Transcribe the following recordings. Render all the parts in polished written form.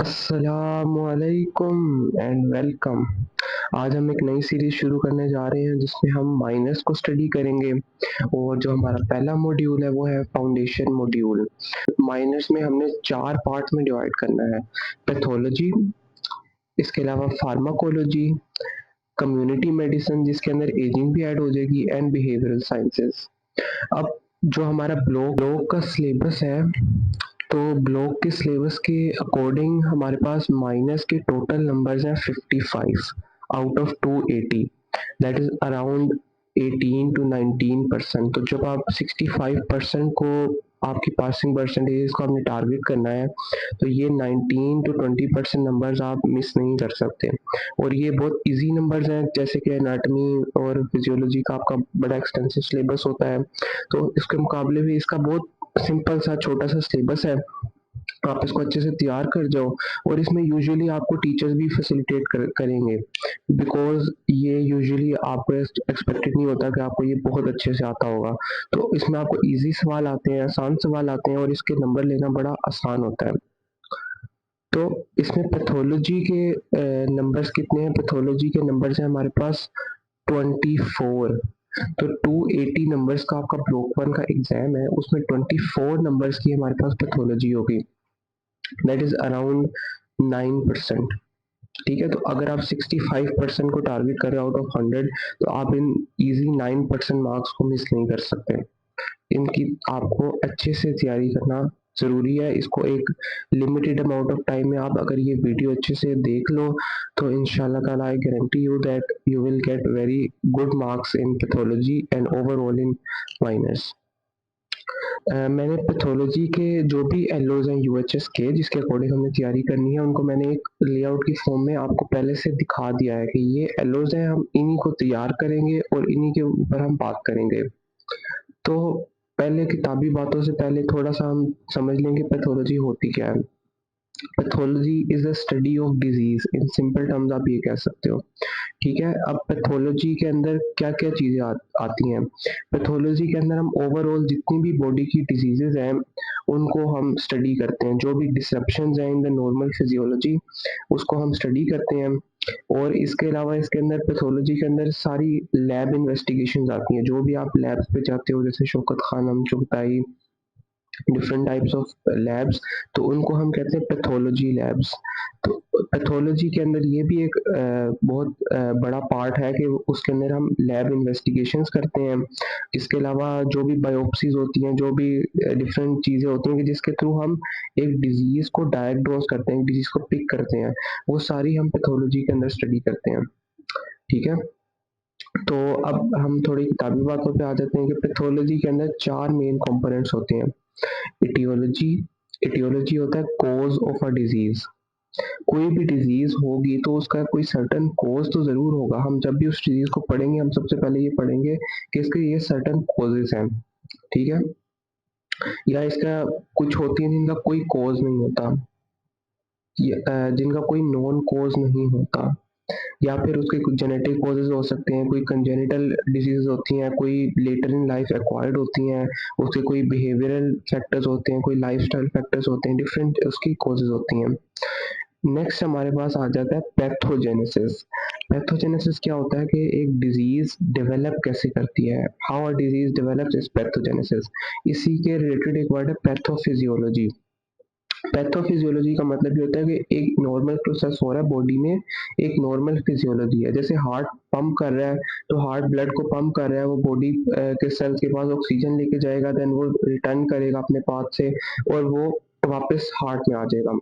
अस्सलामुअलैकुम and welcome. आज हम एक नई सीरीज शुरू करने जा रहे हैं जिसमें हम माइनस को स्टडी करेंगे और जो हमारा पहला मॉड्यूल है वो है फाउंडेशन मॉड्यूल। माइनस में हमने 4 पार्ट में डिवाइड करना है। पैथोलॉजी, इसके अलावा फार्माकोलॉजी, कम्युनिटी मेडिसिन जिसके अंदर एजिंग भी ऐड हो जाएगी एंड बिहेवियरल साइंसेस। अब जो हमारा ब्लॉक का सिलेबस है, तो ब्लॉक के सिलेबस के अकॉर्डिंग हमारे पास माइनस के टोटल नंबर्स हैं 55 out of 280, that is around 18 to 19%। तो जब आप 65% को आपकी पासिंग परसेंटेज इसको आपने टारगेट करना है, तो ये 19 to 20% नंबर्स आप मिस नहीं कर सकते। और ये बहुत इजी नंबर्स हैं, जैसे कि एनाटॉमी और फिजियोलॉजी का आपका बड़ा एक्सटेंसिव सिलेबस होता है, तो इसके मुकाबले भी इसका बहुत सिंपल सा छोटा सा सिलेबस है। आप इसको अच्छे से तैयार कर जाओ और इसमें यूजुअली आपको टीचर्स भी फैसिलिटेट करेंगे, बिकॉज ये यूजुअली आपको एक्सपेक्टेड नहीं होता कि आपको ये बहुत अच्छे से आता होगा। तो इसमें आपको इजी सवाल आते हैं, आसान सवाल आते हैं और इसके नंबर लेना बड़ा आसान होता है। तो इसमें पैथोलॉजी के नंबर्स कितने हैं? पैथोलॉजी के नंबर्स हैं हमारे पास 24। तो 280 नंबर्स का आपका ब्लॉक 1 का एग्जाम है, उसमें 24 नंबर्स की हमारे पास पैथोलॉजी होगी, दैट इज अराउंड 9%। ठीक है, तो अगर आप 65% को टारगेट कर रहे हो आउट ऑफ 100, तो आप इन इजी 9% मार्क्स को मिस नहीं कर सकते। इनकी आपको अच्छे से तैयारी करना ज़रूरी है। इसको एक लिमिटेड अमाउंट ऑफ टाइम में आप अगर ये वीडियो अच्छे से देख लो, तो इंशाल्लाह ताला I guarantee you that you will get very good marks in pathology and overall in minors. मैंने पैथोलॉजी के जो भी एलओज हैं यूएचएस के, जिसके अकॉर्डिंग हमें तैयारी करनी है, उनको मैंने एक लेआउट की फॉर्म में आपको पहले से दिखा दिया है कि ये एलओज हैं, हम इन्हीं को तैयार करेंगे और इन्हीं के ऊपर हम बात करेंगे। तो पहले किताबी बातों से पहले थोड़ा सा हम समझ लेंगे पैथोलॉजी होती क्या है। Pathology is a study of disease, in simple terms आप ये कह सकते हो। ठीक है, अब पैथोलॉजी के अंदर क्या क्या चीजें आती हैं? पैथोलॉजी के अंदर हम ओवरऑल जितनी भी बॉडी की डिजीजेज हैं उनको हम स्टडी करते हैं। जो भी डिसरप्शंस हैं इन द नॉर्मल फिजियोलॉजी, उसको हम स्टडी करते हैं। और इसके अलावा इसके अंदर पैथोलॉजी के अंदर सारी लैब इन्वेस्टिगेशंस आती हैं। जो भी आप लैब्स पे जाते हो, जैसे Shaukat Khanum, Chughtai, different types of labs, तो उनको हम कहते हैं पैथोलॉजी लैब्स। तो पैथोलॉजी के अंदर ये भी एक बहुत बड़ा पार्ट है कि उसके अंदर हम लैब इन्वेस्टिगेशंस करते हैं। इसके अलावा जो भी बायोप्सीज होती हैं, जो भी डिफरेंट चीज़ें होती हैं कि जिसके थ्रू हम एक डिजीज़ को डायग्नोज करते हैं, डिजीज़ को पिक करते हैं, वो सारी हम पैथोलॉजी के अंदर स्टडी करते हैं। ठीक है, तो अब हम थोड़ी किताबी बातों पे आ जाते हैं कि पैथोलॉजी के अंदर 4 मेन कंपोनेंट्स होते हैं। इटियोलॉजी, इटियोलॉजी होता है कॉज ऑफ अ डिजीज। कोई भी डिजीज होगी तो उसका कोई सर्टन कॉज तो जरूर होगा। हम जब भी उस डिजीज को पढ़ेंगे, हम सबसे पहले ये पढ़ेंगे कि इसके ये सर्टन कॉजेस हैं। ठीक है, या इसका कुछ होती है जिनका कोई कॉज नहीं होता, जिनका कोई नॉन कॉज नहीं होता, या फिर उसके कुछ जेनेटिक कॉजेज हो सकते हैं, कोई कंजेनिटल डिजीज होती हैं, कोई लेटर इन लाइफ एक्वायर्ड होती हैं, उसके कोई बिहेवियरल फैक्टर्स होते हैं, कोई लाइफस्टाइल फैक्टर्स होते हैं, डिफरेंट उसकी कॉजेज होती हैं। नेक्स्ट हमारे पास आ जाता है पैथोजेनेसिस। पैथोजेनेसिस क्या होता है कि एक डिजीज डेवलप कैसे करती है, how a disease develops is pathogenesis. इसी के रिलेटेड एक वर्ड है पैथोफिजियोलॉजी। पैथोफिजियोलॉजी का मतलब ये होता है कि एक नॉर्मल प्रोसेस हो रहा है बॉडी में, एक नॉर्मल फिजियोलॉजी है। जैसे हार्ट पंप कर रहा है, तो हार्ट ब्लड को पंप कर रहा है, वो बॉडी के सेल्स के पास ऑक्सीजन लेके जाएगा, देन वो रिटर्न करेगा अपने पाथ से और वो वापस हार्ट में आ जाएगा।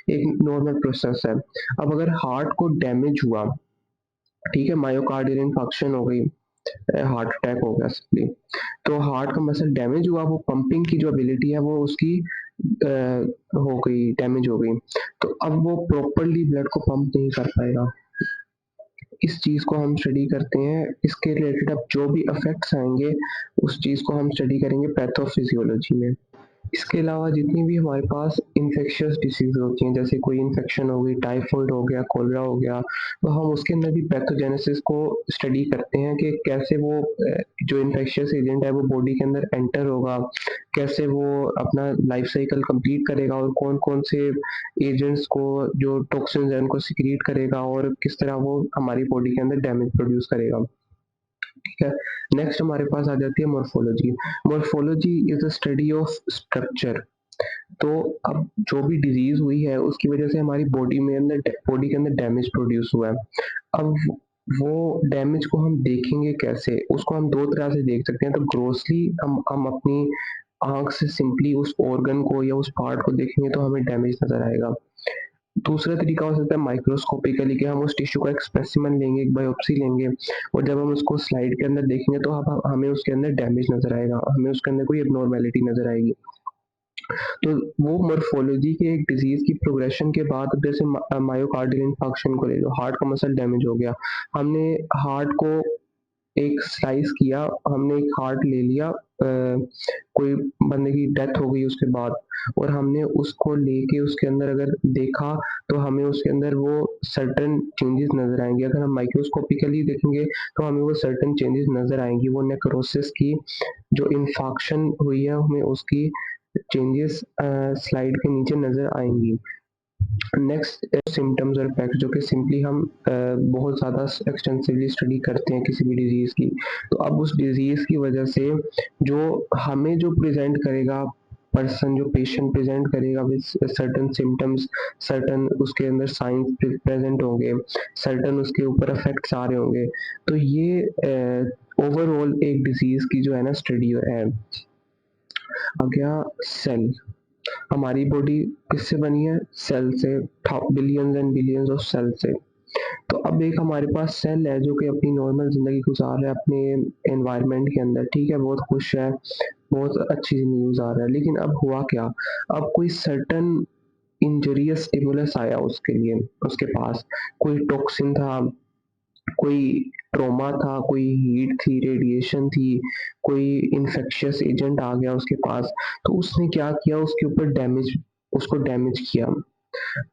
एक नॉर्मल प्रोसेस है। अब अगर हार्ट को डैमेज हुआ, ठीक है, मायोकार्डियल इंफाक्शन हो गई, हार्ट अटैक हो गया सिंपली, तो हार्ट का मसल डैमेज हुआ, वो पंपिंग की जो एबिलिटी है वो उसकी हो गई, डैमेज हो गई, तो अब वो प्रॉपरली ब्लड को पंप नहीं कर पाएगा। इस चीज को हम स्टडी करते हैं। इसके रिलेटेड अब जो भी इफेक्ट्स आएंगे, उस चीज को हम स्टडी करेंगे पैथोफिजियोलॉजी में। इसके अलावा जितनी भी हमारे पास इन्फेक्शियस डिसीज़ होती हैं, जैसे कोई इन्फेक्शन हो गई, टाइफाइड हो गया, कोलेरा हो गया, तो हम उसके अंदर भी पैथोजेनेसिस को स्टडी करते हैं कि कैसे वो जो इन्फेक्शियस एजेंट है वो बॉडी के अंदर एंटर होगा, कैसे वो अपना लाइफ साइकिल कंप्लीट करेगा और कौन-कौन से एजेंट्स को जो टॉक्सिन्स हैं उनको सीक्रेट करेगा और किस तरह वो हमारी बॉडी के अंदर डैमेज प्रोड्यूस करेगा। ठीक है। नेक्स्ट हमारे पास आ जाती है morphology. Morphology is the study of structure. तो अब जो भी डिज़ीज़ हुई है उसकी वज़ह से हमारी बॉडी के अंदर डैमेज प्रोड्यूस हुआ है। अब वो डैमेज को हम देखेंगे कैसे? उसको हम 2 तरह से देख सकते हैं। तो ग्रॉसली हम अपनी आँख से सिंपली उस ऑर्गन को या उस पार्ट को देखेंगे तो हमें डैमेज नज़र आएगा। दूसरा तरीका हो सकता है माइक्रोस्कोपिकली कि हम उस टिश्यू का एक स्पेसिमेन लेंगे, एक बायोप्सी लेंगे और जब हम उसको स्लाइड के अंदर देखेंगे तो अब हमें उसके अंदर डैमेज नज़र आएगा, हमें उसके अंदर कोई एब्नॉर्मैलिटी नज़र आएगी। तो वो मॉर्फोलॉजी के एक डिज़ीज़ की प्रोग्रेशन के बाद अब जैसे मायोकार्डियल इंफार्क्शन को ले लो, हार्ट का मसल डैमेज हो गया। हमने हार्ट को एक स्लाइस किया, हमने एक हार्ट ले लिया, कोई बंदे की डेथ हो गई उसके बाद और हमने उसको लेके उसके अंदर अगर देखा तो हमें उसके अंदर वो सर्टेन चेंजेस नज़र आएँगे। अगर हम माइक्रोस्कोपिकली देखेंगे तो हमें वो सर्टेन चेंजेस नज़र आएँगी। वो नेक्रोसिस की जो इंफाक्शन हुई है हमें उसकी चेंजेस स्लाइड के नीचे नज़र आएँगी। नेक्स्ट सिम्पटम्स और इफेक्ट्स जो कि सिंपली हम बहुत ज़्यादा एक्सटेंसिवली स्टडी करते हैं किसी भी डिज़ीज़ की। तो अब उस डिज़ीज़ की वजह से जो हमें जो प्रेज़ेंट करेगा पर्सन, जो पेशेंट प्रेज़ेंट करेगा विद सर्टेन सिम्पटम्स, सर्टेन उसके अंदर साइन्स प्रेज़ेंट होंगे, सर्टेन उसके ऊपर इफेक्ट्स आ रहे होंगे। तो ये ओवरऑल एक डिज़ीज़ की जो है ना स्टडी है। आ गया सेल। हमारी बॉडी किससे बनी है? सेल से, billions and billions of cell से। तो अब एक हमारे पास सेल है जो कि अपनी नॉर्मल ज़िंदगी गुज़ार रहा है अपने एनवायरनमेंट के अंदर, ठीक है? बहुत खुश है, बहुत अच्छी ज़िंदगी गुज़ार रहा है। लेकिन अब हुआ क्या? अब कोई सर्टेन इंजरियस स्टिमुलस आया उसके लिए, उसके पास। कोई टॉक्सिन था, कोई ट्रॉमा था, कोई हीट थी, रेडिएशन थी, कोई इन्फेक्शियस एजेंट आ गया उसके पास, तो उसने क्या किया उसके ऊपर उसको डैमेज किया।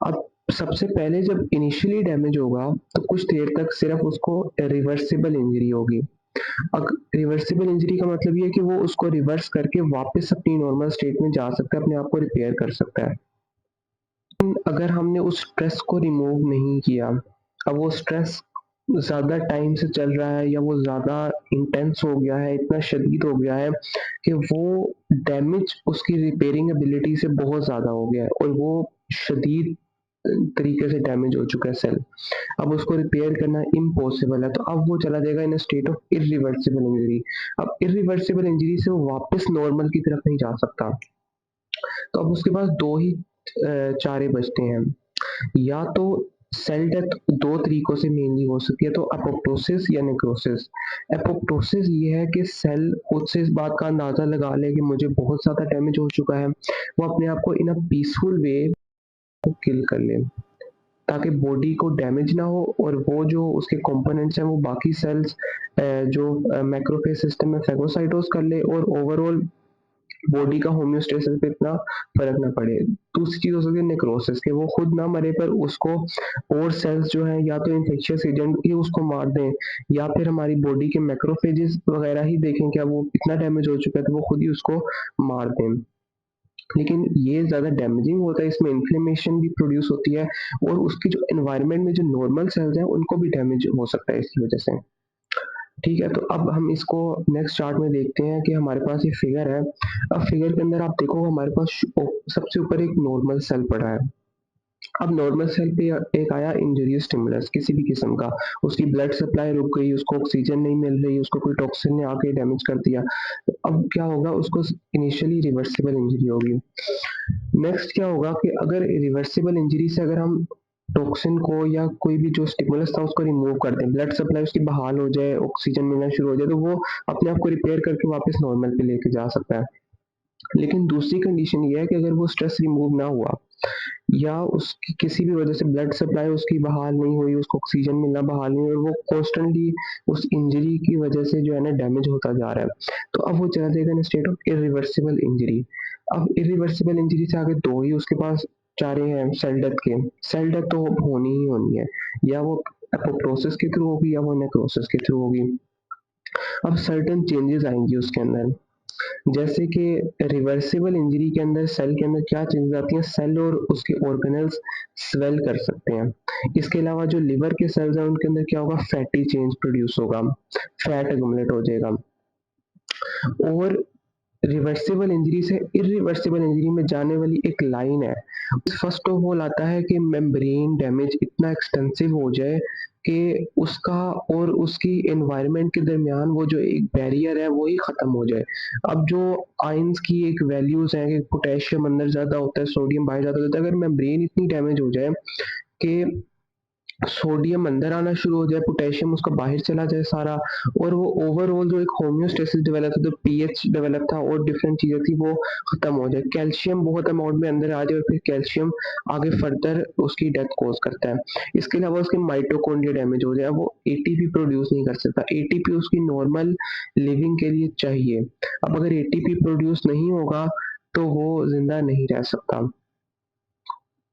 अब सबसे पहले जब इनिशियली डैमेज होगा तो कुछ देर तक सिर्फ उसको रिवर्सिबल इंजरी होगी। अब रिवर्सिबल इंजरी का मतलब ये है कि वो उसको रिवर्स करके वापस अपनी नॉर्मल स्टेट में जा सकता है, अपने आप को रिपेयर कर सकता है। अगर हमने उस स्ट्रेस को रिमूव नहीं किया, अब वो स्ट्रेस ज़्यादा टाइम से चल रहा है या वो ज़्यादा इंटेंस हो गया है, इतना शदीद हो गया है कि वो डैमेज उसकी रिपेयरिंग एबिलिटी से बहुत ज़्यादा हो गया है और वो शदीद तरीके से डैमेज हो चुका है सेल। अब उसको रिपेयर करना इम्पॉसिबल है, तो अब वो चला जाएगा इन a state of irreversible injury. अब इर्रिवर्सिबल इंजरी से वो वापस नॉर्मल की तरफ नहीं जा सकता। तो अब उसके पास 2 ही चारे बचते हैं। या तो सेल डेथ 2 तरीकों से मेनली हो सकती है, तो एपोप्टोसिस या नेक्रोसिस। एपोप्टोसिस ये है कि सेल खुद से इस बात का अंदाज़ा लगा ले कि मुझे बहुत ज़्यादा डैमेज हो चुका है। वो अपने आप को इन अ पीसफुल वे को किल कर ले, ताकि बॉडी को डैमेज ना हो और वो जो उसके कंपोनेंट्स हैं वो बाकी सेल्स जो मैक्रोफेज सिस्टम में फेगोसाइटोज़ कर ले और ओवरऑल बॉडी का होम्योस्टेसिस पे इतना फ़र्क ना पड़े। दूसरी चीज़ हो सकती है नेक्रोसिस कि वो खुद ना मरे पर उसको और सेल्स जो हैं या तो इन्फेक्शियस एजेंट ही उसको मार दें या फिर हमारी बॉडी के मैक्रोफेजेस वगैरह ही देखें कि अब वो इतना डैमेज हो चुका है तो वो खुद ही उसको मार दें। लेकिन ये ज़्यादा डैमेजिंग होता है, इसमें इन्फ्लेमेशन भी प्रोड्यूस होती है और उसकी जो एनवायरनमेंट में जो नॉर्मल सेल्स हैं उनको भी डैमेज हो सकता है इसकी वज़ह से। ठीक है, तो अब हम इसको नेक्स्ट चार्ट में देखते हैं कि हमारे पास ये फिगर है। अब फिगर के अंदर आप देखो हमारे पास सबसे ऊपर एक नॉर्मल सेल पड़ा है। अब नॉर्मल सेल पे एक आया इंजरियस स्टिमुलस किसी भी किस्म का, उसकी ब्लड सप्लाई रुक गई, उसको ऑक्सीजन नहीं मिल रही, उसको कोई टॉक्सिन ने आके डैमेज कर दिया। तो अब क्या होगा उसको इनिशियली रिवर्सिबल इंजरी होगी। नेक्स्ट क्या होगा कि अगर रिवर्सिबल इंजरी से अगर हम टॉक्सिन को या कोई भी जो स्टिमुलस था उसको रिमूव कर दें, ब्लड सप्लाई उसकी बहाल हो जाए, ऑक्सीजन मिलना शुरू हो जाए, तो वो अपने आप को रिपेयर करके वापस नॉर्मल पे लेके जा सकता है। लेकिन दूसरी कंडीशन ये है कि अगर वो स्ट्रेस रिमूव ना हुआ या उसकी किसी भी वजह से ब्लड सप्लाई उसकी बहाल नहीं हुई, उसको ऑक्सीजन मिलना बहाल नहीं हुई और वो कॉन्स्टेंटली उस इंजरी की वजह से जो है ना डैमेज होता जा रहा है, तो अब वो चला जाएगा इन स्टेट ऑफ इरिवर्सिबल इंजरी। अब इरिवर्सिबल इंजरी से आगे 2 ही उसके पास चारे हैं सेल डेथ के। सेल डेथ तो अब होनी ही होनी है, या वो एपोप्टोसिस के थ्रू होगी या वो नेक्रोसिस के थ्रू होगी। अब सर्टेन चेंजेस आएँगी उसके अंदर, जैसे कि रिवर्सिबल इंजरी के अंदर सेल के अंदर क्या चेंजेस आती हैं, सेल और उसके ऑर्गेनेल्स स्वेल कर सकते हैं। इसके अलावा जो लिवर के सेल्स हैं उनके अंदर क्या होगा, फैटी चेंज प्रोड्यूस होगा, फैट एक्युमुलेट हो जाएगा। और रिवर्सिबल इंजरी से इरिवर्सिबल इंजरी में जाने वाली एक लाइन है। फर्स्ट ऑफ ऑल आता है कि मेम्ब्रेन डैमेज इतना एक्सटेंसिव हो जाए कि उसका और उसकी एनवायरनमेंट के दरमियान वो जो एक बैरियर है वो ही खत्म हो जाए। अब जो आयंस की एक वैल्यूज है कि पोटेशियम अंदर ज्यादा होता है, सोडियम बाहर ज्यादा होता है, अगर मेम्ब्रेन इतनी डैमेज हो जाए कि सोडियम अंदर आना शुरू हो जाए, पोटेशियम उसका बाहर चला जाए सारा, और वो ओवरऑल जो एक होम्योस्टेसिस डेवलप था, जो पीएच डेवलप था और डिफरेंट चीजें थी वो खत्म हो जाए, कैल्शियम बहुत अमाउंट में अंदर आ जाए और फिर कैल्शियम आगे फर्दर उसकी डेथ कॉज करता है। इसके अलावा उसके माइटोकॉन्ड्रिया डैमेज हो जाए, वो एटीपी प्रोड्यूस नहीं कर सकता, एटीपी उसकी नॉर्मल लिविंग के लिए चाहिए। अब अगर एटीपी प्रोड्यूस नहीं होगा तो वो जिंदा नहीं रह सकता।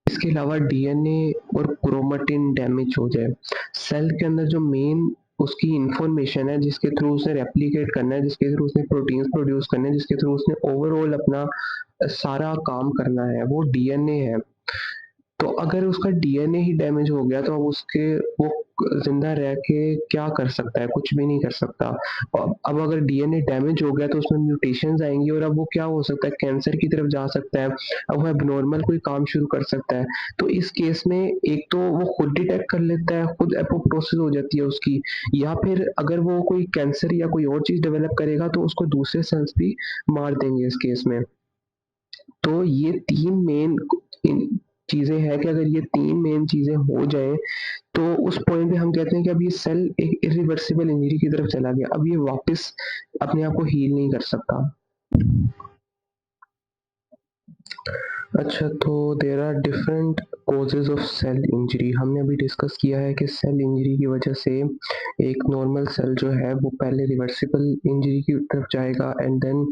इसके अलावा डीएनए और क्रोमेटिन डैमेज हो जाए, सेल के अंदर जो मेन उसकी इंफॉर्मेशन है जिसके थ्रू उसने रेप्लिकेट करना है, जिसके थ्रू उसने प्रोटीन्स प्रोड्यूस करने हैं, जिसके थ्रू उसने ओवरऑल अपना सारा काम करना है, वो डीएनए है। तो अगर उसका डीएनए ही डैमेज हो गया तो अब उसके वो जिंदा रह के क्या कर सकता है, कुछ भी नहीं कर सकता। अब अगर डीएनए डैमेज हो गया तो उसमें म्यूटेशंस आएंगी और अब वो क्या हो सकता है, कैंसर की तरफ जा सकता है, अब वो एबनॉर्मल कोई काम शुरू कर सकता है। तो इस केस में एक तो वो खुद डिटेक्ट कर लेता है, खुद एपोप्टोसिस हो जाती है उसकी, या फिर अगर वो कोई कैंसर या कोई और चीज डेवलप करेगा तो उसको दूसरे सेल्स भी मार देंगे इस केस में। तो ये 3 मेन चीज़ें हैं कि अगर ये 3 मेन चीज़ें हो जाएँ, तो उस पॉइंट पे हम कहते हैं कि अब ये सेल एक इरिवर्सिबल इंजरी की तरफ चला गया। अब ये वापस अपने आप को हील नहीं कर सकता। अच्छा, तो there are different causes of cell injury. हमने अभी डिस्कस किया है कि सेल इंजरी की वजह से एक नॉर्मल सेल जो है वो पहले रिवर्सिबल इंजरी की तरफ जाएगा and then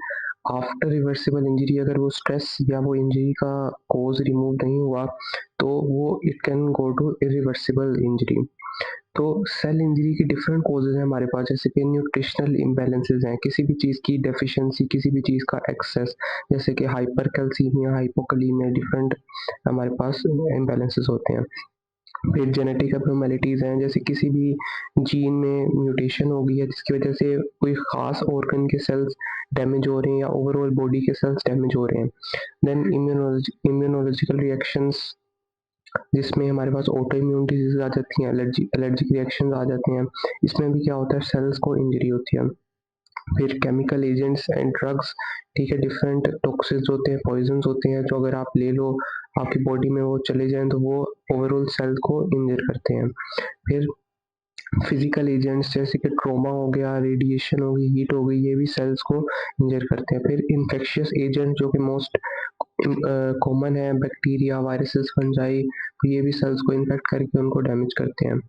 after reversible injury अगर वो स्ट्रेस या वो इंजरी का कॉज रिमूव नहीं हुआ तो वो it can go to irreversible injury. तो सेल इंजरी की डिफरेंट कॉजेज़ हैं हमारे पास, जैसे कि न्यूट्रिशनल इम्बैलेंसेस हैं, किसी भी चीज़ की डेफिशिएंसी, किसी भी चीज़ का एक्सेस, जैसे कि हाइपरकैल्सीमिया, हाइपोकैलीमिया, डिफरेंट हमारे पास इम्बैलेंसेस होते हैं। फिर जेनेटिक एब्नॉर्मैलिटीज़ हैं, जैसे किसी भी जीन में म्यूटेशन हो गई है जिसकी वजह से कोई ख़ास ऑर्गन के सेल्स डैमेज हो रहे हैं या ओवरऑल बॉडी के सेल्स डैमेज हो रहे हैं। देन इम्यूनोलॉजिकल रिएक्शंस, जिसमें हमारे पास ऑटो इम्यून डिजीज़ आ जाती हैं, एलर्जिक रिएक्शंस आ जाते हैं। इसमें भी क्या होता है, सेल्स को इंजरी होती है। फिर केमिकल एजेंट्स एंड ड्रग्स, ठीक है, डिफरेंट टॉक्सिन्स होते हैं, पॉइजन्स होते हैं, जो अगर आप ले लो आपकी बॉडी में वो चले जाएँ तो वो ओवरऑल सेल्स को इंजर करते हैं। फिर फिजिकल एजेंट्स जैसे कि ट्रॉमा हो गया, रेडिएशन हो गई, हीट हो गई, ये भी सेल्स को इंजर करते हैं। फिर इन्फेक्शियस एजेंट जो कि मोस्ट कॉमन है, बैक्टीरिया, वायरसेस, फंजाई, तो ये भी सेल्स को इन्फेक्ट करके उनको डैमेज करते हैं।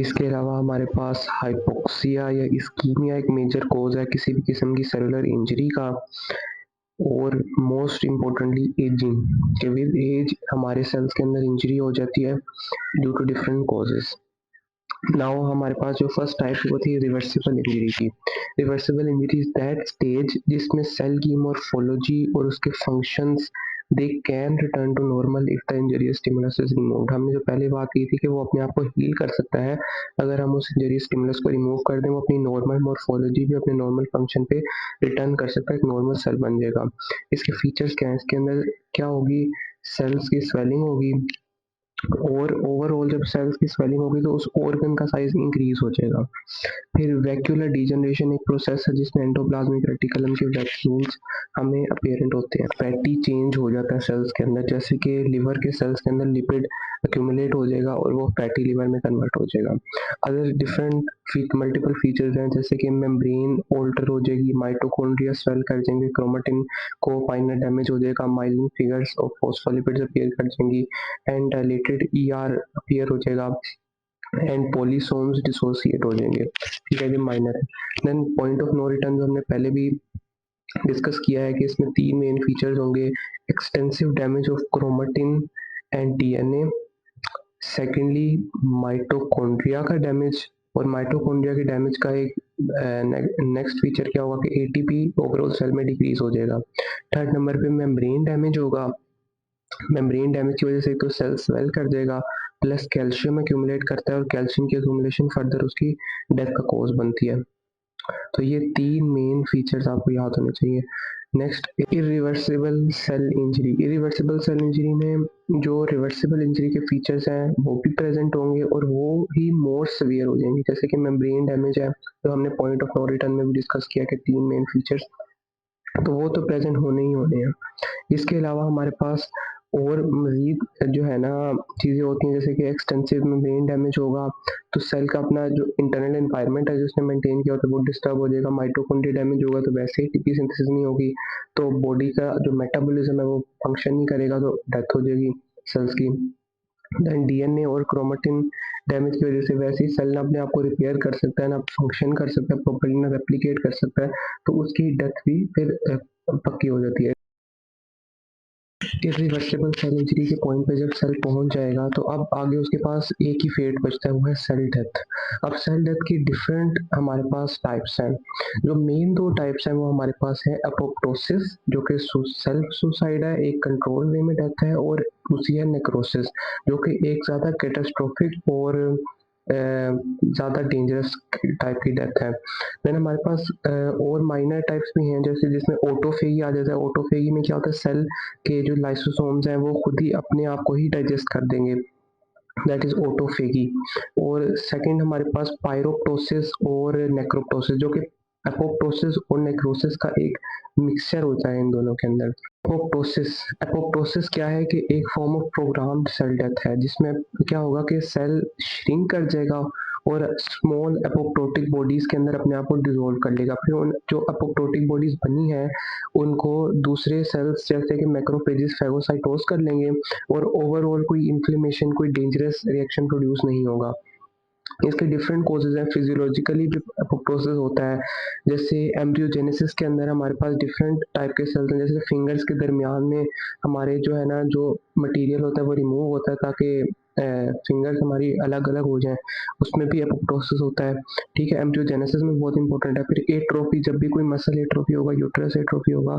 इसके अलावा हमारे पास हाइपोक्सिया या इस्कीमिया एक मेजर कॉज है किसी भी किस्म की सेलुलर इंजरी का। और मोस्ट इम्पोर्टेंटली एजिंग, कि विद एज हमारे सेल्स के अंदर इंजरी हो जाती है due to different causes. Now हमारे पास जो फर्स्ट टाइप वो थी रिवर्सिबल इंजरी की। Reversible injury is that stage जिसमें सेल की मॉर्फोलॉजी और उसके functions they can return to normal if the injurious stimulus is removed. हमने जो पहले बात की थी कि वो अपने आप को हील कर सकता है अगर हम उस इंजरियस स्टिमुलस को रिमूव कर दें, वो अपनी नॉर्मल मॉर्फोलॉजी भी अपने नॉर्मल फंक्शन पे रिटर्न कर सकता है, एक नॉर्मल सेल बन जाएगा। इसके फीचर्स क्या है, इसके अंदर क्या होगी, सेल्स की स्वेलिंग होगी, और ओवरऑल जब सेल्स की स्वेलिंग होगी तो उस ऑर्गन का साइज इंक्रीज हो जाएगा। फिर वैक्यूलर डिजनरेशन एक प्रोसेस है जिसमें एंडोप्लाज्मिक रेटिकुलम के वैक्यूल्स हमें अपीयरेंट होते हैं। फैटी चेंज हो जाता है सेल्स के अंदर, जैसे कि लिवर के सेल्स के अंदर लिपिड अक्यूमुलेट हो जाएगा और वो फैटी लिवर में कन्वर्ट हो जाएगा। अदर डिफरेंट मल्टीपल फीचर्स हैं, जैसे कि मेम्ब्रेन ऑल्टर हो जाएगी, माइटोकॉन्ड्रिया स्वेल कर जाएंगे, क्रोमेटिन को फाइनल डैमेज हो जाएगा, माइलिन फिगर्स और फॉस्फोलिपिड्स अपीयर कर जाएंगी, एंड डायलेटेड ईआर अपीयर हो जाएगा, एंड पॉलीसोम्स डिसोसिएट हो जाएंगे। ठीक है, ये माइनर है। Then point of no return जो हमने पहले भी डिस्कस किया है कि इसमें 3 मेन फीचर्स होंगे, extensive damage of chromatin and DNA, secondly mitochondria का डैमेज, और माइटोकॉन्ड्रिया के डैमेज का एक नेक्स्ट फीचर क्या होगा कि एटीपी ओवरऑल सेल में डिक्रीज हो जाएगा। थर्ड नंबर पे मेम्ब्रेन डैमेज होगा, मेम्ब्रेन डैमेज की वजह से तो सेल स्वेल कर देगा, प्लस कैल्शियम एक्यूमुलेट करता है और कैल्शियम की एक्यूमुलेशन फर्दर उसकी डेथ का कॉज बनती है। तो ये 3 मेन फीचर्स आपको याद होने चाहिए। Next, irreversible cell injury. Irreversible cell injury में जो रिवर्सिबल इंजरी के फीचर्स हैं वो भी प्रेजेंट होंगे और वो ही मोर सीवियर हो जाएंगे। जैसे कि मेम्ब्रेन डैमेज है, तो हमने पॉइंट ऑफ नो रिटर्न में भी डिस्कस किया कि 3 मेन फीचर्स, तो वो तो प्रेजेंट होने ही होने हैं। इसके अलावा हमारे पास और मज़ीद जो है ना चीज़ें होती हैं, जैसे कि एक्सटेंसिव मेम्ब्रेन डैमेज होगा तो सेल का अपना जो इंटरनल एनवायरनमेंट है जो उसने मेंटेन किया होता है वो डिस्टर्ब हो जाएगा। माइटोकॉन्ड्रिया डैमेज होगा तो वैसे ही एटीपी सिंथेसिस नहीं होगी, तो बॉडी का जो मेटाबॉलिज्म है वो फंक्शन नहीं करेगा, तो डेथ हो जाएगी सेल्स की। देन डीएनए और क्रोमेटिन डैमेज की वजह से वैसे ही सेल ना अपने आप को रिपेयर कर सकता है, ना फंक्शन कर सकता है प्रॉपर्ली, ना रेप्लिकेट कर सकता है, तो उसकी डेथ भी फिर पक्की हो जाती है। इरिवर्सिबल सेल इंजरी के पॉइंट पे जब सेल पहुंच जाएगा तो अब आगे उसके पास एक ही फेट बचता है, वो है सेल डेथ। अब सेल डेथ की डिफरेंट हमारे पास टाइप्स हैं। जो मेन 2 टाइप्स हैं वो हमारे पास है एपोप्टोसिस जो कि सेल्फ सुसाइड है, एक कंट्रोल वे में डेथ है, और दूसरी है नेक्रोसिस जो कि एक ज़्यादा कैटास्ट्रोफिक और ज़्यादा डेंजरस टाइप की डेथ है। देन हमारे पास और माइनर टाइप्स भी हैं, जैसे जिसमें ऑटोफेगी आ जाता है। ऑटोफेगी में क्या होता है, सेल के जो लाइसोसोम्स हैं वो खुद ही अपने आप को ही डाइजेस्ट कर देंगे, दैट इज ऑटोफेगी। और सेकंड हमारे पास पायरोप्टोसिस और नेक्रोप्टोसिस जो कि एपोप्टोसिस और नेक्रोसिस का एक मिक्सचर होता है इन दोनों के अंदर। एपोप्टोसिस, एपोप्टोसिस क्या है कि एक form of programmed cell death है, जिसमें क्या होगा कि सेल श्रिंक कर जाएगा और स्मॉल एपोप्टोटिक बॉडीज के अंदर अपने आप को डिसॉल्व कर लेगा। फिर उन जो एपोप्टोटिक बॉडीज बनी है उनको दूसरे सेल्स जैसे कि मैक्रोफेजेस फेगोसाइटोज कर लेंगे और ओवरऑल कोई इन्फ्लेमेशन, कोई डेंजरस रिएक्शन प्रोड्यूस नहीं होगा। इसके डिफरेंट कॉजेज हैं। फिजियोलॉजिकली जो एपोप्टोसिस होता है, जैसे एम्ब्रियोजेनेसिस के अंदर हमारे पास डिफरेंट टाइप के सेल्स हैं, जैसे फिंगर्स के दरमियान में हमारे जो है ना जो मटेरियल होता है वो रिमूव होता है ताकि फिंगर्स हमारी अलग अलग हो जाए, उसमें भी एपोप्टोसिस होता है। ठीक है, एम्ब्रियोजेनेसिस में बहुत इंपॉर्टेंट है। फिर एट्रोफी, जब भी कोई मसल एट्रोफी होगा, यूट्रस एट्रोफी होगा,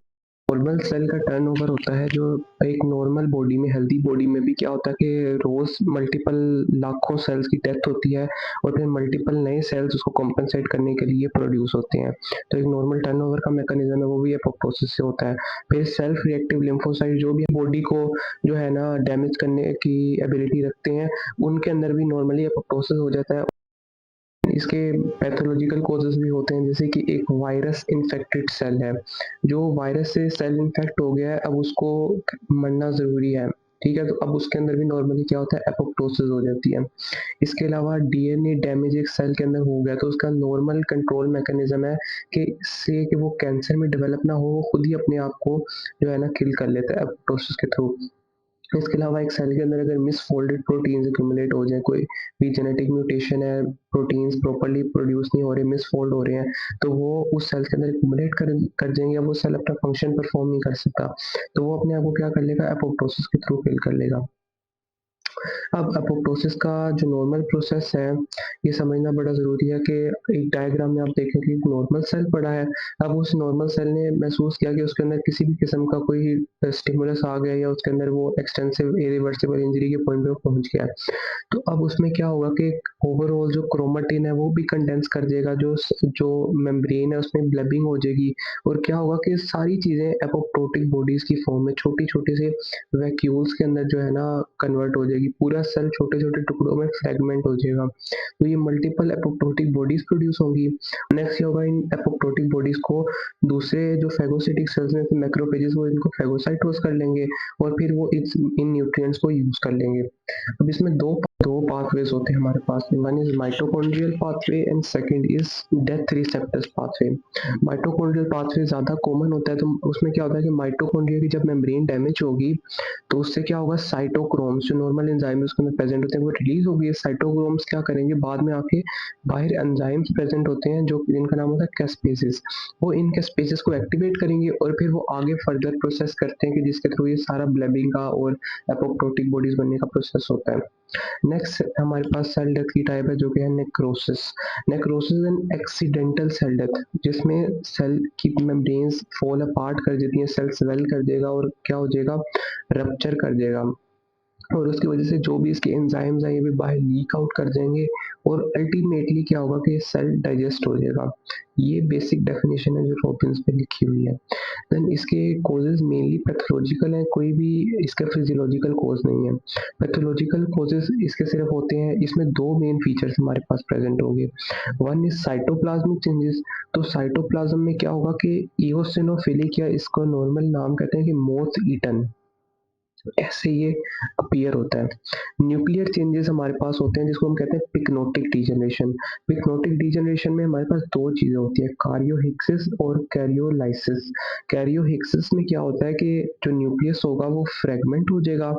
नॉर्मल सेल का टर्नओवर होता है जो एक नॉर्मल बॉडी में, हेल्दी बॉडी में भी क्या होता है कि रोज मल्टीपल लाखों सेल्स की डेथ होती है और फिर मल्टीपल नए सेल्स उसको कॉम्पेंसेट करने के लिए प्रोड्यूस होते हैं। तो एक नॉर्मल टर्नओवर का मैकेनिज्म है वो भी एपोप्टोसिस से होता है। फिर सेल्फ रिएक्टिव लिम्फोसाइट जो भी बॉडी को जो है ना डैमेज करने की एबिलिटी रखते हैं, उनके अंदर भी नॉर्मली एपोप्टोसिस हो जाता है। इसके पैथोलॉजिकल कॉजेज भी होते हैं, जैसे कि एक वायरस इन्फेक्टेड सेल है, जो वायरस से सेल इन्फेक्ट हो गया है, अब उसको मरना ज़रूरी है। ठीक है, तो अब उसके अंदर भी नॉर्मली क्या होता है, एपोप्टोसिस हो जाती है। इसके अलावा डीएनए डैमेज एक सेल के अंदर हो गया तो उसका नॉर्मल कंट्रोल मैकेनिज्म है कि इससे कि वो कैंसर में डेवलप ना हो, वो खुद ही अपने आप को जो है ना किल कर लेता है एपोप्टोसिस के थ्रू। इसके अलावा एक सेल के अंदर अगर मिसफोल्डेड प्रोटीन्स एक्यूमुलेट हो जाए, कोई भी जेनेटिक म्यूटेशन है, प्रोटीन्स प्रॉपर्ली प्रोड्यूस नहीं हो रहे, मिसफोल्ड हो रहे हैं, तो वो उस सेल के अंदर एक्यूमुलेट कर जाएंगे, अब वो सेल अपना फंक्शन परफॉर्म नहीं कर सकता, तो वो अपने आप को क्या कर लेगा, एपोप्टोसिस के थ्रू किल कर लेगा। अब एपोप्टोसिस का जो नॉर्मल प्रोसेस है, ये समझना बड़ा ज़रूरी है कि एक डायग्राम में आप देखें कि एक नॉर्मल सेल पड़ा है। अब उस नॉर्मल सेल ने महसूस किया कि उसके अंदर किसी भी किस्म का कोई स्टिमुलस आ गया या उसके अंदर वो एक्सटेंसिव इरिवर्सिबल इंजरी के पॉइंट पे पहुँच गया है। तो अब उसमें क्या होगा कि ओवरऑल जो क्रोमेटिन है वो भी कंडेंस कर देगा, जो मेम्ब्रेन है उसमें ब्लबिंग हो जाएगी, और क्या होगा कि सारी चीज़ें एपोप्टोटिक बॉडीज़ की फॉर्म में छोटी-छोटी से वैक्यूल्स के अंदर जो है ना कन्वर्ट हो जाएगी, पूरा सेल छोटे-छोटे टुकड़ों में फ्रेगमेंट हो जाएगा। तो ये मल्टीपल एपोप्टोटिक बॉडीज़ प्रोड्यूस होंगी। नेक्स्ट क्या होगा, इन एपोप्टोटिक बॉडीज़ को दूसरे जो फेगोसिटिक सेल्स में मैक्रोफेजेस वो इनको फेगोसाइटोज कर लेंगे और फिर वो इन न्यूट्रिएंट्स को यूज़ कर लेंगे। अब इसमें 2 दो पाथवेज होते हैं हमारे पास में, one is mitochondrial pathway and second is death receptors pathway. Mitochondrial pathway ज़्यादा कॉमन होता है, तो उसमें क्या होता है कि माइटोकॉन्ड्रिया की जब मेम्ब्रेन डैमेज होगी तो उससे क्या होगा, साइटोक्रोम्स जो नॉर्मल एंजाइम उसके अंदर प्रेजेंट होते हैं वो रिलीज होगी। साइटोक्रोम्स क्या करेंगे बाद में आके, बाहर एंजाइम्स प्रेजेंट होते हैं जो जिनका नाम होता है कैस्पेसेस, वो इन कैस्पेसेस को एक्टिवेट करेंगे और फिर वो आगे फर्दर प्रोसेस करते हैं कि जिसके थ्रू ये सारा ब्लेबिंग का और एपोप्टोटिक बॉडीज बनने का प्रोसेस होता है। नेक्स्ट हमारे पास सेल डेथ की टाइप है जो कि है necrosis. Necrosis an accidental cell death, जिसमें सेल की मेम्ब्रेन्स फॉल अपार्ट कर देती हैं, सेल स्वेल कर देगा और क्या हो जाएगा, रप्चर कर देगा, और उसकी वजह से जो भी इसके एंजाइम्स हैं ये भी बाहर लीक आउट कर जाएंगे और अल्टीमेटली क्या होगा कि सेल डाइजेस्ट हो जाएगा। ये बेसिक डेफिनेशन है जो रॉबिन्स पे लिखी हुई है। देन इसके कॉजेज मेनली पैथोलॉजिकल है, कोई भी इसका फिजियोलॉजिकल कॉज नहीं है। पैथोलॉजिकल कॉजेज इसके सिर्फ होते हैं, इसमें दो मेन फीचर्स हमारे पास प्रेजेंट होंगे। One is cytoplasmic changes. तो साइटोप्लाज्म में क्या होगा कि इओसिनोफिलिक, या इसको नॉर्मल नाम कहते हैं कि मोथ ईटन, ऐसे ये अपीयर होता है। न्यूक्लियर चेंजेस हमारे पास होते हैं जिसको हम कहते हैं पिक्नोटिक डीजनरेशन। पिक्नोटिक डीजनरेशन में हमारे पास दो चीजें होती है, कार्योहिक्सिस और कैरियोलाइसिस। कैरियोहिक्सिस में क्या होता है कि जो न्यूक्लियस होगा वो फ्रेगमेंट हो जाएगा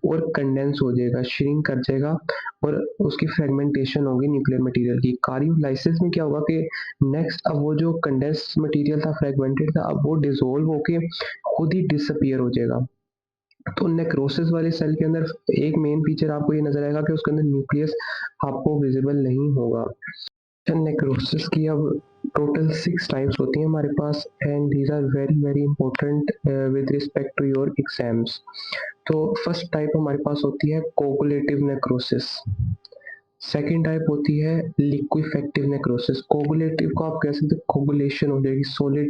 और कंडेंस हो जाएगा, श्रिंक कर जाएगा और उसकी फ्रेगमेंटेशन होगी न्यूक्लियर मटेरियल की। कार्योलाइसिस में क्या होगा कि नेक्स्ट अब वो जो कंडेंस मटेरियल था, फ्रेगमेंटेड था, अब वो डिसोल्व होके खुद ही डिसअपियर हो जाएगा। तो नेक्रोसिस वाले सेल के अंदर एक मेन फीचर आपको ये नजर आएगा कि उसके अंदर न्यूक्लियस आपको विजिबल नहीं होगा। नेक्रोसिस की अब टोटल 6 टाइप्स होती हैं हमारे पास and these are very very important with respect to your exams. तो फर्स्ट टाइप हमारे पास होती है कोगुलेटिव नेक्रोसिस। सेकेंड टाइप होती है लिक्विफेक्टिव नेक्रोसिस। कोगुलेटिव को आप कह सकते हो कोगुलेशन हो जाएगी, सॉलिड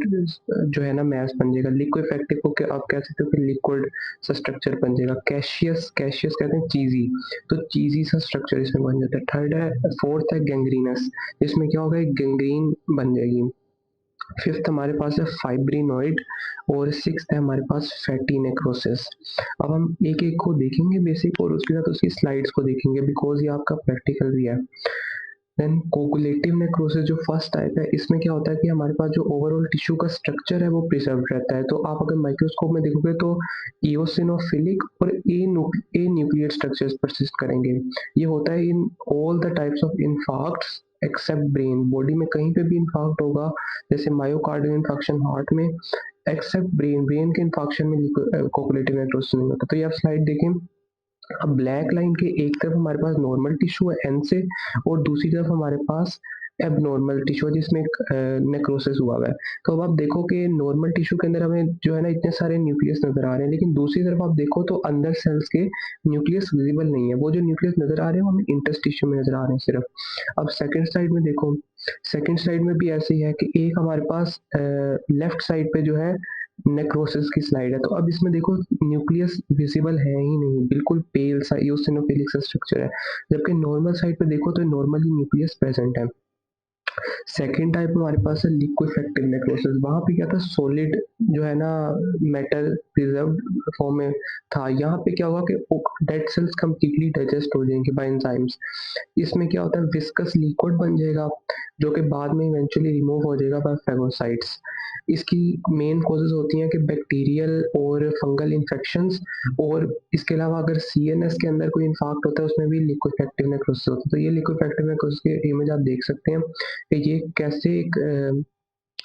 जो है ना मैस बन जाएगा। लिक्विफेक्टिव को क्या आप कह सकते हो कि लिक्विड सा स्ट्रक्चर बन जाएगा। कैशियस, कैशियस कहते हैं चीजी, तो चीजी सा स्ट्रक्चर इसमें बन जाता है। थर्ड है, फोर्थ है गैंग्रीनस, इसमें क्या होगा, एक गैंग्रीन बन जाएगी। फिफ्थ हमारे पास है फाइब्रिनॉइड और सिक्स्थ है हमारे पास फैटी नेक्रोसिस। अब हम एक एक को देखेंगे बेसिक और उसके साथ उसकी स्लाइड्स को देखेंगे बिकॉज ये आपका प्रैक्टिकल भी है। देन कोगुलेटिव नेक्रोसिस जो फर्स्ट टाइप है, इसमें क्या होता है कि हमारे पास जो ओवरऑल टिश्यू का स्ट्रक्चर है वो प्रिजर्व रहता है। तो आप अगर माइक्रोस्कोप में देखोगे तो इओसिनोफिलिक और ए न्यूक्लियर स्ट्रक्चर्स परसिस्ट करेंगे। ये होता है in all the types of infarcts except brain. Body में कहीं पे भी इन्फार्क्ट होगा, जैसे मायोकार्डियल इन्फार्क्शन हार्ट में, एक्सेप्ट ब्रेन, ब्रेन के इन्फार्क्शन में कोगुलेटिव नेक्रोसिस नहीं होता। तो ये आप स्लाइड देखें, अब ब्लैक लाइन के एक तरफ हमारे पास नॉर्मल टिश्यू है एन से, और दूसरी तरफ हमारे पास एबनॉर्मल टिश्यू है जिसमें नेक्रोसिस हुआ है। तो अब आप देखो कि नॉर्मल टिश्यू के अंदर हमें जो है ना इतने सारे न्यूक्लियस नजर आ रहे हैं, लेकिन दूसरी तरफ आप देखो तो अंदर सेल्स के न्यूक्लियस विजिबल नहीं है। वो जो न्यूक्लियस नजर आ रहे हैं वो हमें इंटरस्टिशियम में नजर आ रहे हैं सिर्फ। अब सेकंड साइड में देखो, सेकंड साइड में भी ऐसे ही है कि एक हमारे पास लेफ्ट साइड पे जो है नेक्रोसिस की स्लाइड है, तो अब इसमें देखो न्यूक्लियस विजिबल है ही नहीं, बिल्कुल पेल सा इओसिनोफिलिक सा स्ट्रक्चर है। जबकि नॉर्मल साइड पे देखो तो नॉर्मली न्यूक्लियस प्रेजेंट है। सेकेंड टाइप हमारे पास है लिक्विफेक्टिव नेक्रोसिस। वहां पे क्या था, सॉलिड जो है ना मेटल प्रिजर्व फॉर्म में था। यहाँ पे क्या हुआ कि डेड सेल्स कंप्लीटली डाइजेस्ट हो जाएंगे बाय एंजाइम्स। इसमें क्या होता है, विस्कस लिक्विड बन जाएगा जो कि बाद में इवेंचुअली रिमूव हो जाएगा बाय फेगोसाइट्स। इसकी मेन कॉजेज होती हैं कि बैक्टीरियल और फंगल इन्फेक्शंस, और इसके अलावा अगर सीएनएस के अंदर कोई इन्फाक्ट होता है उसमें भी लिक्विफेक्टिव नेक्रोसिस होता है। तो ये लिक्विफेक्टिव नेक्रोसिस के इमेज आप देख सकते हैं कि ये कैसे एक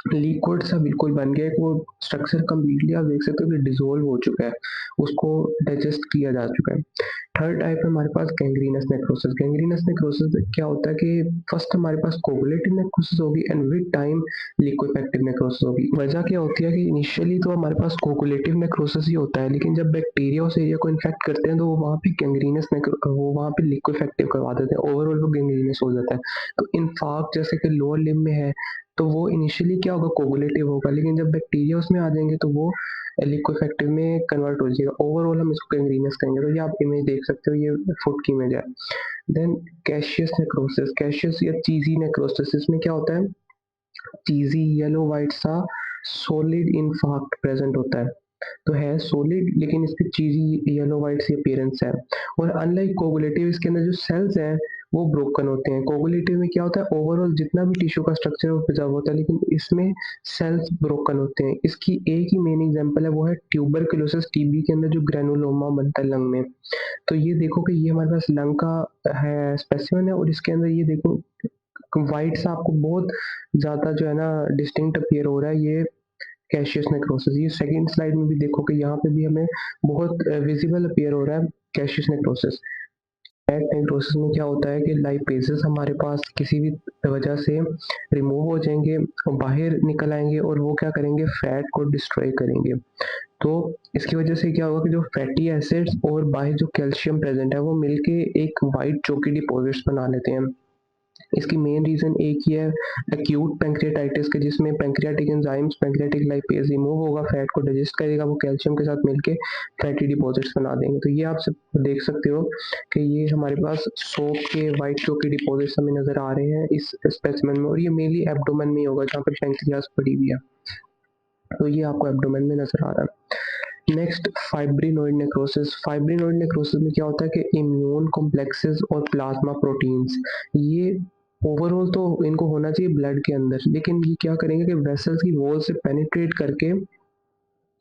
लिक्विड सा बिल्कुल बन गया है, वो स्ट्रक्चर कंप्लीटली आप देख सकते हो कि डिसॉल्व हो चुका है, उसको डाइजेस्ट किया जा चुका है। थर्ड टाइप है हमारे पास गैंग्रीनस नेक्रोसिस। गैंग्रीनस नेक्रोसिस क्या होता है कि फर्स्ट हमारे पास कोगुलेटिव नेक्रोसिस होगी एंड विद टाइम लिक्विफेक्टिव नेक्रोसिस होगी। वजह क्या होती है कि इनिशियली तो हमारे पास कोगुलेटिव नेक्रोसिस ही होता है, लेकिन जब बैक्टीरिया उस एरिया को इन्फेक्ट करते हैं तो वो वहाँ पे गैंग्रीनस वो वहाँ पे लिक्विफेक्टिव करवा देते हैं, ओवरऑल वो गैंग्रीनस हो जाता है। तो इन्फार्क्ट जैसे कि लोअर लिम्ब में है तो वो इनिशियली क्या होगा, कोगुलेटिव होगा, लेकिन जब बैक्टीरिया उसमें आ जाएंगे तो वो लिक्विफेक्टिव में कन्वर्ट हो जाएगा। ओवरऑल हम इसको गैंग्रीनस कहेंगे। तो ये आप इमेज देख सकते हो, ये फुट की इमेज है। देन कैशियस नेक्रोसिस, कैशियस या चीजी नेक्रोसिस, इसमें क्या होता है, चीजी येलो व्हाइट सा सॉलिड इन्फार्क्ट प्रेजेंट होता है। तो है सॉलिड, लेकिन इसकी चीज़ी येलो व्हाइट सी अपीयरेंस है। और अनलाइक कोगुलेटिव, इसके अंदर जो सेल्स हैं वो ब्रोकन होते हैं। कोगुलेटिव में क्या होता है, ओवरऑल जितना भी टिश्यू का स्ट्रक्चर है वो प्रिजर्व होता है, लेकिन इसमें सेल्स ब्रोकन होते हैं। इसकी एक ही मेन एग्जांपल है, वो है ट्यूबरकुलोसिस, टीबी के अंदर जो ग्रैनुलोमा बनता है लंग में। तो ये देखो कि ये हमारे पास लंग का है स्पेसिमेन है, और इसके अंदर ये देखो व्हाइट सा आपको बहुत ज़्यादा जो है ना डिस्टिंक्ट अपीयर हो रहा है, ये कैशियस नेक्रोसिस। ये सेकंड स्लाइड में भी देखो कि यहाँ पे भी हमें बहुत विजिबल अपीयर हो रहा है कैशियस नेक्रोसिस। फैट नेक्रोसिस में क्या होता है कि लाइपेजेस हमारे पास किसी भी वजह से रिमूव हो जाएंगे और बाहर निकल आएंगे, और वो क्या करेंगे, फैट को डिस्ट्रॉय करेंगे। तो इसकी वजह से क्या होगा कि जो फैटी एसिड्स और बाहर जो कैल्शियम प्रेजेंट है वो मिलके एक वाइट चोकी डिपॉजिट्स बना लेते हैं। इसकी मेन रीज़न एक ही है, एक्यूट पैंक्रियाटाइटिस के, जिसमें pancreatic enzymes, pancreatic lipase remove होगा, फैट को डाइजेस्ट करेगा, वो कैल्शियम के साथ मिलके फैटी डिपॉजिट्स बना देंगे। तो ये आप सब देख सकते हो कि ये हमारे पास सोप के वाइट चोकी डिपॉजिट्स हमें नज़र आ रहे हैं इस स्पेसिमेन में, और ये मेनली एब्डोमेन में ही होगा जहाँ पर पैंक्रियाज पड़ी हुई है। तो ये आपको एब्डोमेन में नज़र आ रहा है। Next, fibrinoid necrosis. Fibrinoid necrosis में क्या होता है कि इम्यून कॉम्प्लेक्सेस और प्लाज्मा प्रोटीन्स, ये ओवरऑल तो इनको होना चाहिए ब्लड के अंदर, लेकिन ये क्या करेंगे कि वेसल्स की वॉल से पेनिट्रेट करके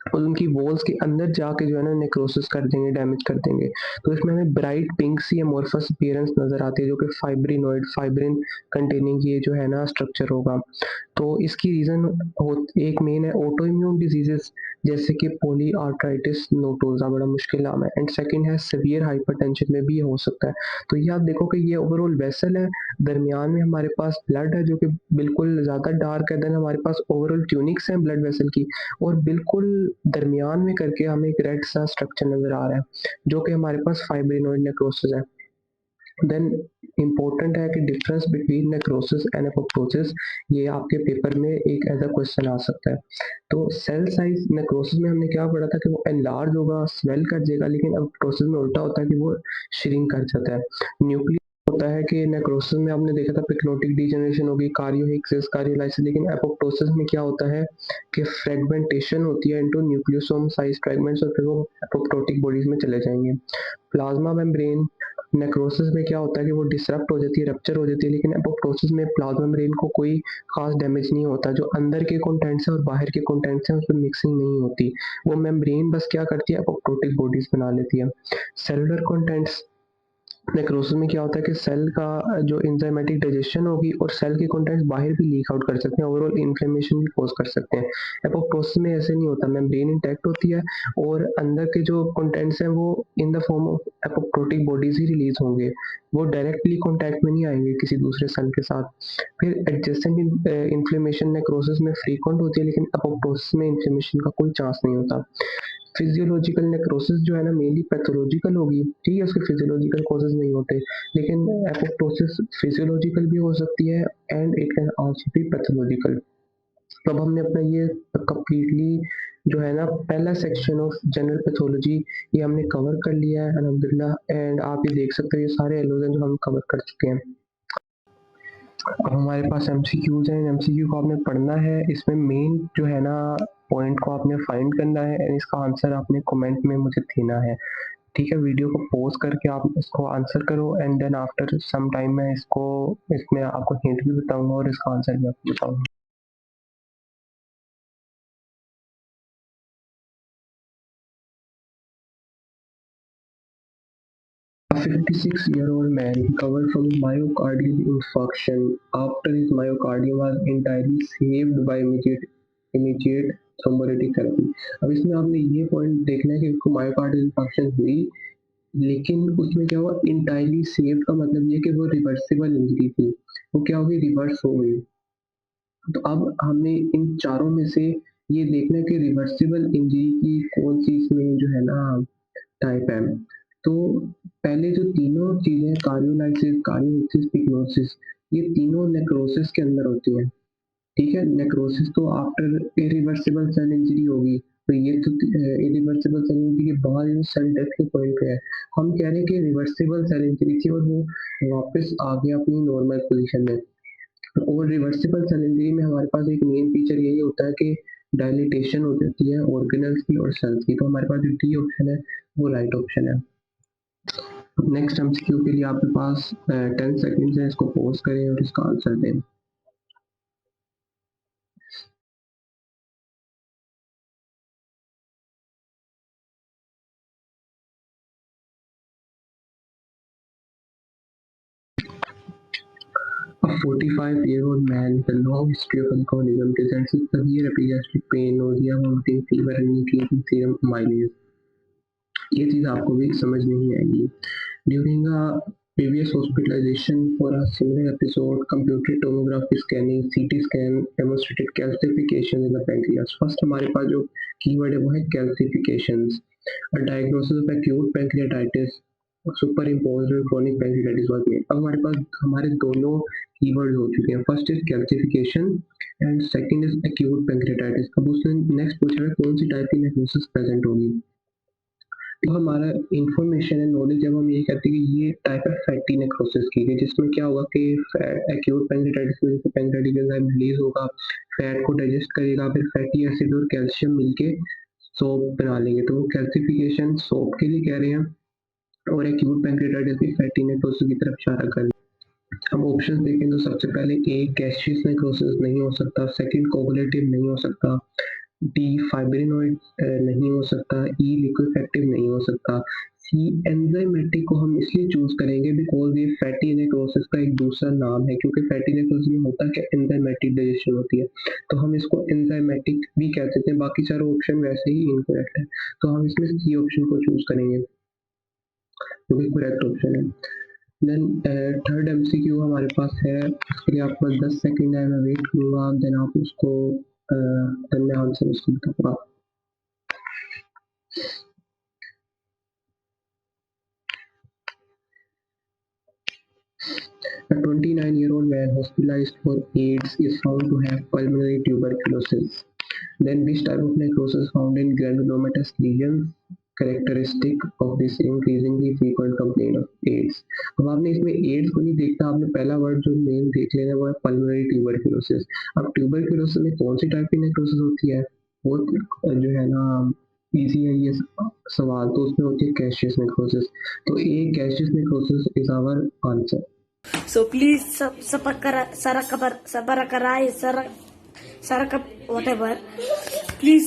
और उनकी वॉल्स के अंदर जाके जो है ना नेक्रोसिस कर देंगे, डैमेज कर देंगे। तो इसमें हमें ब्राइट पिंक सी अमोर्फस अपीयरेंस नज़र आती है, जो कि फाइब्रिनोइड, फाइब्रिन कंटेनिंग ये जो है ना स्ट्रक्चर होगा। तो इसकी रीज़न एक मेन है ऑटो इम्यून डिजीजेस, जैसे कि पॉलीआर्थराइटिस नोटोसा, बड़ा मुश्किल नाम है, एंड सेकंड है सीवियर हाइपरटेंशन में भी ये हो सकता है। तो ये आप देखो कि ये ओवरऑल वेसल है, दरमियान में हमारे पास ब्लड है जो कि बिल्कुल ज़्यादा डार्क है, देन हमारे पास ओवरऑल ट्यूनिक्स हैं ब्लड वेसल की, और बिल्कुल दरमियान में करके हमें एक रेड सा स्ट्रक्चर नज़र आ रहा है, जो कि हमारे पास फाइब्रिनोइड नेक्रोसिस है। देन इम्पोर्टेंट है कि difference between necrosis and apoptosis, ये आपके पेपर में एक ऐसा क्वेश्चन आ सकता है। तो सेल साइज नेक्रोसिस में हमने क्या पढ़ा था कि वो एनलार्ज होगा, स्वेल कर जाएगा, लेकिन एपोप्टोसिस में उल्टा होता है कि वो श्रिंक कर जाता है। न्यूक्लियस होता है कि नेक्रोसिस में आपने देखा था पिक्नोटिक डिजेनरेशन होगी, कार्योहिक्सिस, कार्योलाइसिस, लेकिन एपोप्टोसिस में क्या होता है कि फ्रेगमेंटेशन होती है इनटू न्यूक्लियोसोम साइज फ्रेगमेंट्स, और फिर वो एपोप्टोटिक बॉडीज में चले जाएंगे। प्लाज्मा मेम्ब्रेन नेक्रोसिस में क्या होता है कि वो डिसरप्ट हो जाती है, रप्चर हो जाती है, लेकिन एपोप्टोसिस में प्लाज्मा मेम्ब्रेन को कोई खास डैमेज नहीं होता। जो अंदर के कंटेंट्स हैं और बाहर के कंटेंट्स हैं उसमें मिक्सिंग नहीं होती, वो मेम्ब्रेन बस क्या करती है, एपोप्टोटिक बॉडीज बना लेती है। सेलुलर कंटेंट्स नेक्रोसिस में क्या होता है कि सेल का जो एंजाइमेटिक डाइजेशन होगी और सेल के कंटेंट्स बाहर भी लीक आउट कर सकते हैं, ओवरऑल इन्फ्लेमेशन भी कॉज कर सकते हैं। एपोप्टोसिस में ऐसे नहीं होता, मेम्ब्रेन इंटैक्ट होती है और अंदर के जो कंटेंट्स हैं वो in the form of apoptotic bodies he release होंगे, वो डायरेक्टली कॉन्टैक्ट में नहीं आएंगे किसी दूसरे सेल के साथ। फिर एडजेसेंट इन्फ्लेमेशन नेक्रोसिस में फ्रीक्वेंट होती है, लेकिन एपोप्टोसिस में इन्फ्लेमेशन का कोई चांस नहीं होता। फिजियोलॉजिकल नेक्रोसिस जो है ना मेनली पैथोलॉजिकल होगी, ठीक है, उसके फिजियोलॉजिकल कॉजेज नहीं होते, लेकिन एपोप्टोसिस फिजियोलॉजिकल भी हो सकती है and it can also be pathological. तो अब हमने अपना ये कंप्लीटली जो है ना पहला सेक्शन ऑफ जनरल पैथोलॉजी ये हमने कवर कर लिया है अल्हम्दुलिल्लाह, एंड आप ये देख सकते हो ये सारे एलोजन जो हम कवर कर चुके हैं। अब हमारे पास एमसीक्यूज हैं, एमसीक्यू को आपने पढ़ना है, इसमें मेन जो है ना पॉइंट को आपने फाइंड करना है एंड इसका आंसर आपने कमेंट में मुझे देना है। ठीक है, वीडियो को पॉज करके आप इसको आंसर करो and then after some time मैं इसको इसमें आपको हिंट भी बताऊंगा और इसका आंसर भी आपको बताऊंगा। 56-year-old man recovered from myocardial infarction after his myocardium was entirely saved by immediate thrombolytic therapy। अब इसमें आपने ये पॉइंट देखना है कि उसको मायोकार्डियल इंफार्क्शन हुई, लेकिन उसमें क्या हुआ, इंटायरली सेव्ड का मतलब ये कि वो रिवर्सिबल इंजरी थी, वो क्या हो गई, रिवर्स हो गई। तो अब हमने इन चारों में से ये देखना है कि रिवर्सिबल इंजरी की कौन सी इसमें जो है ना टाइप है। तो पहले जो तीनों चीजें कार्डियोलाइसिस, कार्डियोलिसिस, पिग्नोसिस, ये तीनों नेक्रोसिस के अंदर होती है। ठीक है, नेक्रोसिस तो आफ्टर इरिवर्सिबल सेल इंजरी होगी, तो ये तो इरिवर्सिबल सेल इंजरी के बाद जो सेल डेथ के पॉइंट पे है। हम कह रहे हैं कि रिवर्सिबल सेल इंजरी थी और वो वापस आ गया अपनी नॉर्मल पोजीशन में। और रिवर्सिबल सेल इंजरी में हमारे पास एक मेन फीचर यही होता है कि डायलिटेशन हो जाती है ऑर्गेनल्स की और सेल्स की। तो हमारे पास जो डी ऑप्शन है वो राइट ऑप्शन है। नेक्स्ट एमसीक्यू के लिए आपके पास 10 सेकंड्स है, इसको पॉज करें और इसका आंसर दें। A 45-year-old man with a long history of alcoholism presents with severe epigastric pain, nausea, vomiting, fever and increasing serum amylase. ये चीज आपको भी समझ नहीं आएगी। During a previous hospitalization for a similar episode, computed tomography scanning, CT scan demonstrated calcification in the pancreas. First हमारे पास जो कीवर्ड है वो है calcifications. A diagnosis of acute pancreatitis superimposed with chronic pancreatitis was made. अब हमारे पास हमारे दोनों कीवर्ड हो चुके हैं। First is calcification and second is acute pancreatitis. अब उसने नेक्स्ट पूछा है कौन सी टाइप की नेक्रोसिस प्रेजेंट होगी। तो हमारा इंफॉर्मेशन एंड नॉलेज जब हम ये कहते हैं कि ये टाइप है फैटी नेक्रोसिस की, जिसमें क्या होगा कि एक्यूट पैंक्रेटाइटिस की वजह से पैंक्रेटिक एंजाइम रिलीज होगा, फैट को डाइजेस्ट करेगा, फिर फैटी एसिड और कैल्शियम मिलके सोप बना लेंगे। तो वो कैल्सिफिकेशन सोप के लिए कह रहे हैं और एक्यूट पैंक्रेटाइटिस भी फैटी नेक्रोसिस की तरफ इशारा कर। अब ऑप्शन देखें तो सबसे पहले ए गैसियस नेक्रोसिस नहीं हो सकता, सेकंड कोगुलेटिव नहीं हो सकता, डी फाइब्रिनोइड नहीं हो सकता, ई लिक्विफेक्टिव नहीं हो सकता, सी एंजाइमेटिक को हम इसलिए चूज करेंगे बिकॉज ये फैटी नेक्रोसिस का एक दूसरा नाम है, क्योंकि फैटी नेक्रोसिस में होता क्या एंजाइमेटिक डाइजेशन होती है, तो हम इसको एंजाइमेटिक भी कह सकते हैं। बाकी सारे ऑप्शन वैसे ही इनकरेक्ट है, तो हम इसमें सी ऑप्शन को चूज करेंगे जो कि करेक्ट ऑप्शन है। देन थर्ड एमसीक्यू हमारे पास है, उसके लिए आपके पास 10 सेकंड है, मैं वेट करूंगा, देन आप उसको देन मैं आंसर उसको बताऊंगा। A 29-year-old man hospitalized for AIDS is found to have pulmonary tuberculosis. Then which type of necrosis found in granulomatous lesions characteristic of this increasingly frequent complaint of AIDS? अब आपने इसमें ads को नहीं देखना, आपने पहला वर्ड जो main देख लेना वो है पल्मोनरी ट्यूबरक्यूलोसिस। अब ट्यूबरक्यूलोसिस में कौन सी टाइप की नेक्रोसिस होती है, वो जो है ना इजी है ये सवाल, तो उसमें होती है गैसियस नेक्रोसिस। तो A gaseous necrosis is our answer. So please subscribe, whatever. Please